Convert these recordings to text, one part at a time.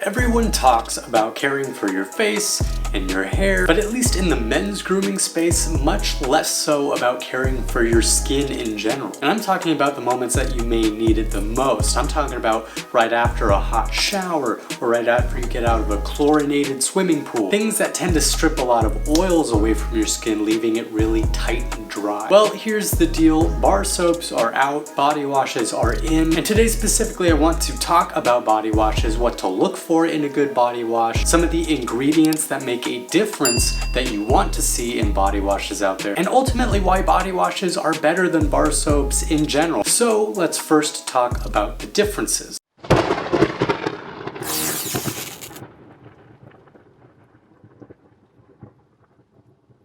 Everyone talks about caring for your face and your hair, but at least in the men's grooming space, much less so about caring for your skin in general. And I'm talking about the moments that you may need it the most. I'm talking about right after a hot shower or right after you get out of a chlorinated swimming pool. Things that tend to strip a lot of oils away from your skin, leaving it really tight and dry. Well, here's the deal. Bar soaps are out, body washes are in, and today specifically I want to talk about body washes, what to look for in a good body wash, some of the ingredients that make a difference that you want to see in body washes out there, and ultimately why body washes are better than bar soaps in general. So let's first talk about the differences.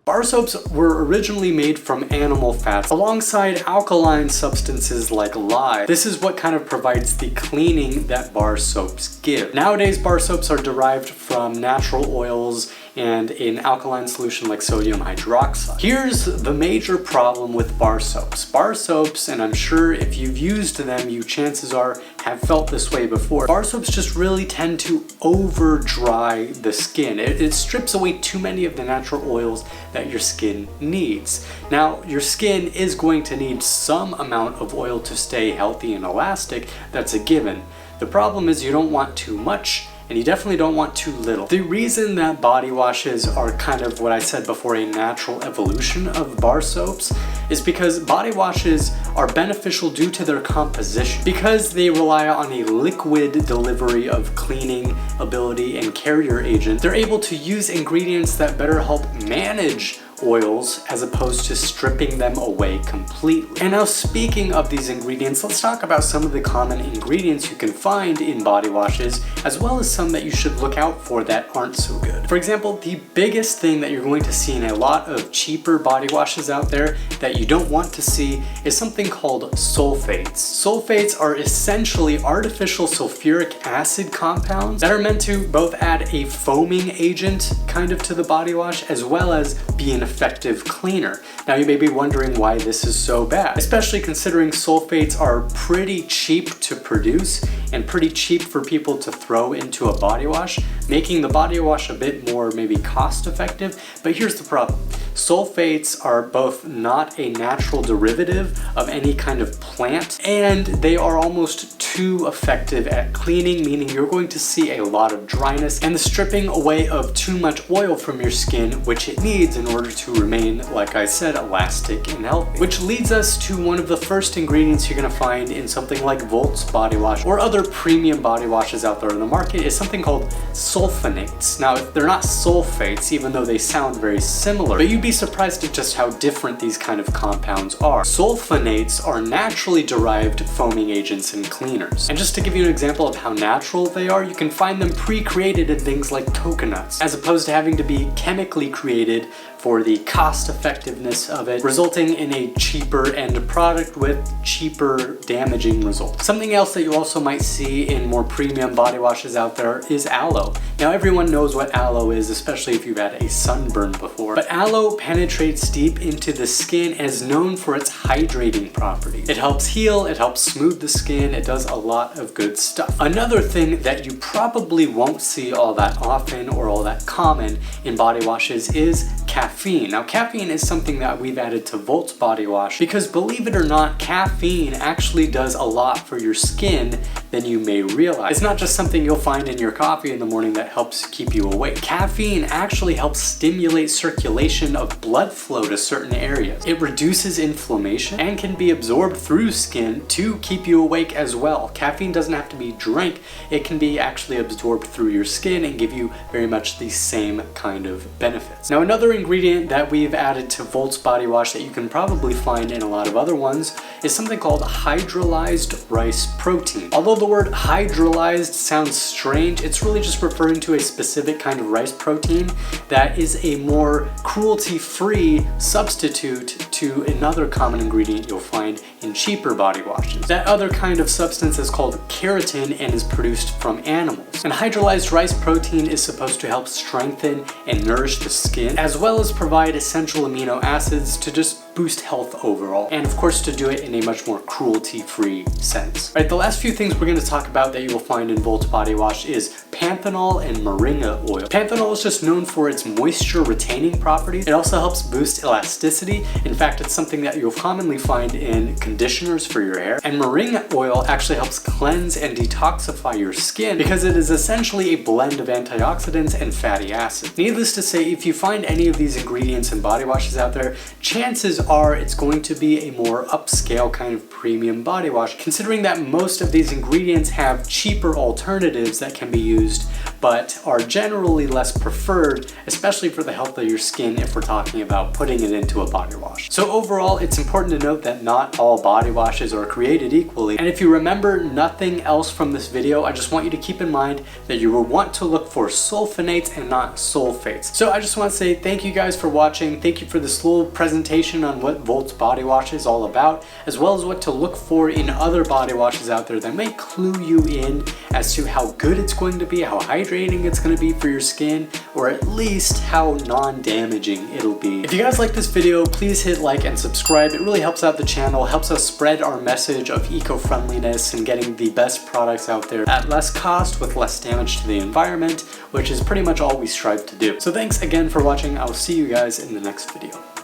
Bar soaps were originally made from animal fats alongside alkaline substances like lye. This is what kind of provides the cleaning that bar soaps give. Nowadays, bar soaps are derived from natural oils and an alkaline solution like sodium hydroxide. Here's the major problem with bar soaps. Bar soaps, and I'm sure if you've used them, you chances are have felt this way before. Bar soaps just really tend to over dry the skin. It strips away too many of the natural oils that your skin needs. Now, your skin is going to need some amount of oil to stay healthy and elastic. That's a given. The problem is you don't want too much, and you definitely don't want too little. The reason that body washes are kind of what I said before, a natural evolution of bar soaps, is because body washes are beneficial due to their composition. Because they rely on a liquid delivery of cleaning ability and carrier agent, they're able to use ingredients that better help manage oils as opposed to stripping them away completely. And now, speaking of these ingredients, let's talk about some of the common ingredients you can find in body washes, as well as some that you should look out for that aren't so good. For example, the biggest thing that you're going to see in a lot of cheaper body washes out there that you don't want to see is something called sulfates. Sulfates are essentially artificial sulfuric acid compounds that are meant to both add a foaming agent kind of to the body wash, as well as be an effective cleaner. Now, you may be wondering why this is so bad, especially considering sulfates are pretty cheap to produce and pretty cheap for people to throw into a body wash, making the body wash a bit more maybe cost effective. But here's the problem. Sulfates are both not a natural derivative of any kind of plant, and they are almost too effective at cleaning, meaning you're going to see a lot of dryness and the stripping away of too much oil from your skin, which it needs in order to remain, like I said, elastic and healthy. Which leads us to one of the first ingredients you're going to find in something like Volt's body wash or other premium body washes out there in the market is something called sulfonates. Now, they're not sulfates, even though they sound very similar, but you'd be surprised at just how different these kind of compounds are. Sulfonates are naturally derived foaming agents and cleaners. And just to give you an example of how natural they are, you can find them pre-created in things like coconuts, as opposed to having to be chemically created for the cost effectiveness of it, resulting in a cheaper end product with cheaper damaging results. Something else that you also might see in more premium body washes out there is aloe. Now, everyone knows what aloe is, especially if you've had a sunburn before, but aloe penetrates deep into the skin and is known for its hydrating properties. It helps heal, it helps smooth the skin, it does a lot of good stuff. Another thing that you probably won't see all that often or all that common in body washes is caffeine. Now, caffeine is something that we've added to Volt's body wash because, believe it or not, caffeine actually does a lot for your skin than you may realize. It's not just something you'll find in your coffee in the morning that helps keep you awake. Caffeine actually helps stimulate circulation of blood flow to certain areas. It reduces inflammation and can be absorbed through skin to keep you awake as well. Caffeine doesn't have to be drank. It can be actually absorbed through your skin and give you very much the same kind of benefits. Now, another ingredient that we've added to Volt's body wash that you can probably find in a lot of other ones is something called hydrolyzed rice protein. Although the word hydrolyzed sounds strange, it's really just referring to a specific kind of rice protein that is a more cruelty-free substitute to another common ingredient you'll find in cheaper body washes. That other kind of substance is called keratin and is produced from animals. And hydrolyzed rice protein is supposed to help strengthen and nourish the skin, as well as provide essential amino acids to just boost health overall, and of course to do it in a much more cruelty-free sense. Right, the last few things we're going to talk about that you will find in Volt's body wash is panthenol and moringa oil. Panthenol is just known for its moisture retaining properties. It also helps boost elasticity. In fact, it's something that you'll commonly find in conditioners for your hair. And moringa oil actually helps cleanse and detoxify your skin because it is essentially a blend of antioxidants and fatty acids. Needless to say, if you find any of these ingredients in body washes out there, chances are it's going to be a more upscale kind of premium body wash, considering that most of these ingredients have cheaper alternatives that can be used but are generally less preferred, especially for the health of your skin if we're talking about putting it into a body wash. So overall, it's important to note that not all body washes are created equally. And if you remember nothing else from this video, I just want you to keep in mind that you will want to look for sulfonates and not sulfates. So I just want to say thank you guys for watching. Thank you for this little presentation on what Volt's body wash is all about, as well as what to look for in other body washes out there that may clue you in as to how good it's going to be, how hydrating it's going to be for your skin, or at least how non-damaging it'll be. If you guys like this video, please hit like and subscribe. It really helps out the channel, helps us spread our message of eco-friendliness and getting the best products out there at less cost with less damage to the environment, which is pretty much all we strive to do. So thanks again for watching. I'll see you guys in the next video.